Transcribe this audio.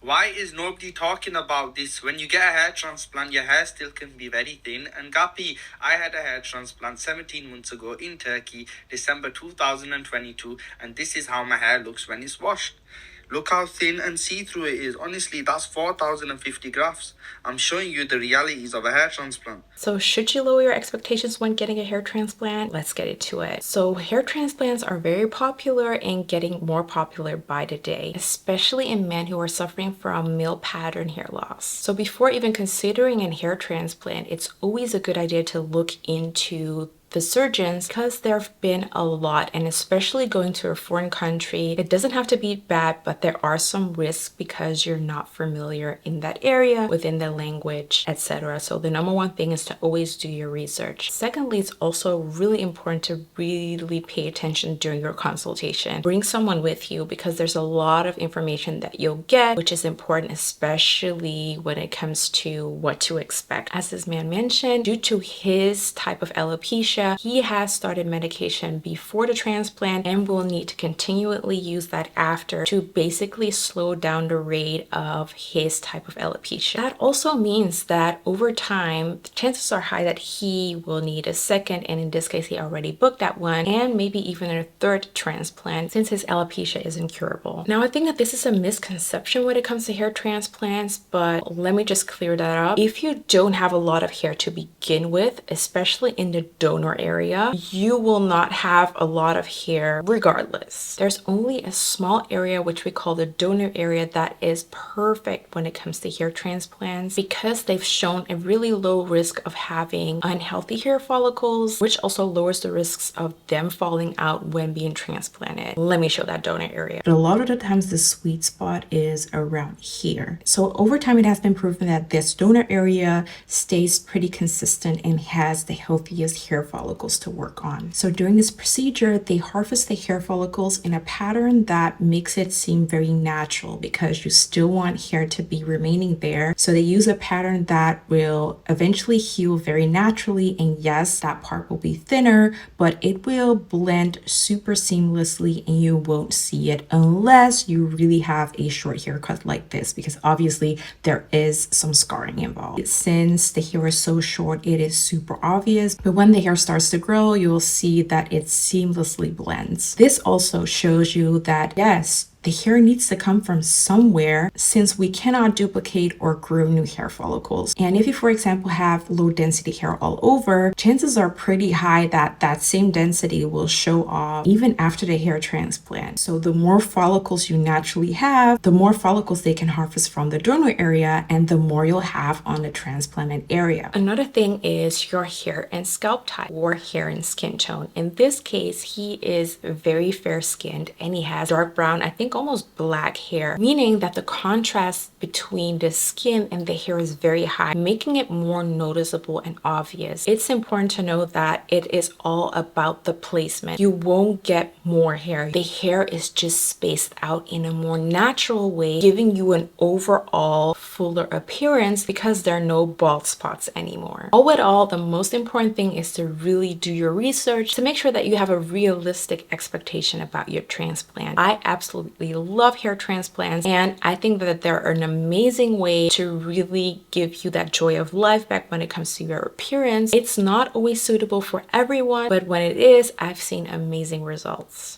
Why is nobody talking about this? When you get a hair transplant, your hair still can be very thin. And Gapi, I had a hair transplant 17 months ago in Turkey, December 2022, and this is how my hair looks when it's washed. Look how thin and see-through it is. Honestly, that's 4,050 grafts. I'm showing you the realities of a hair transplant. So should you lower your expectations when getting a hair transplant? Let's get into it. So hair transplants are very popular and getting more popular by the day, especially in men who are suffering from male pattern hair loss. So before even considering a hair transplant, it's always a good idea to look into the surgeons, because there have been a lot, and especially going to a foreign country, it doesn't have to be bad, but there are some risks because you're not familiar in that area, within the language, etc. So the number one thing is to always do your research. Secondly, it's also really important to really pay attention during your consultation. Bring someone with you, because there's a lot of information that you'll get, which is important, especially when it comes to what to expect. As this man mentioned, due to his type of alopecia, he has started medication before the transplant and will need to continually use that after to basically slow down the rate of his type of alopecia. That also means that over time, the chances are high that he will need a second, and in this case, he already booked that one, and maybe even a third transplant since his alopecia is incurable. Now, I think that this is a misconception when it comes to hair transplants, but let me just clear that up. If you don't have a lot of hair to begin with, especially in the donor area, you will not have a lot of hair regardless. There's only a small area, which we call the donor area, that is perfect when it comes to hair transplants because they've shown a really low risk of having unhealthy hair follicles, which also lowers the risks of them falling out when being transplanted. Let me show that donor area. But a lot of the times the sweet spot is around here. So over time, it has been proven that this donor area stays pretty consistent and has the healthiest hair follicles to work on. So during this procedure, they harvest the hair follicles in a pattern that makes it seem very natural because you still want hair to be remaining there. So they use a pattern that will eventually heal very naturally, and yes, that part will be thinner, but it will blend super seamlessly and you won't see it unless you really have a short haircut like this, because obviously there is some scarring involved. Since the hair is so short, it is super obvious, but when the hair starts to grow, you will see that it seamlessly blends. This also shows you that yes, the hair needs to come from somewhere, since we cannot duplicate or grow new hair follicles. And if you, for example, have low density hair all over, chances are pretty high that that same density will show off even after the hair transplant. So the more follicles you naturally have, the more follicles they can harvest from the donor area, and the more you'll have on the transplanted area. Another thing is your hair and scalp type, or hair and skin tone. In this case, he is very fair skinned and he has dark brown, I think almost black hair, meaning that the contrast between the skin and the hair is very high, making it more noticeable and obvious. It's important to know that it is all about the placement. You won't get more hair. The hair is just spaced out in a more natural way, giving you an overall fuller appearance because there are no bald spots anymore. All in all, the most important thing is to really do your research to make sure that you have a realistic expectation about your transplant. I absolutely love hair transplants, and I think that they're an amazing way to really give you that joy of life back when it comes to your appearance. It's not always suitable for everyone, but when it is, I've seen amazing results.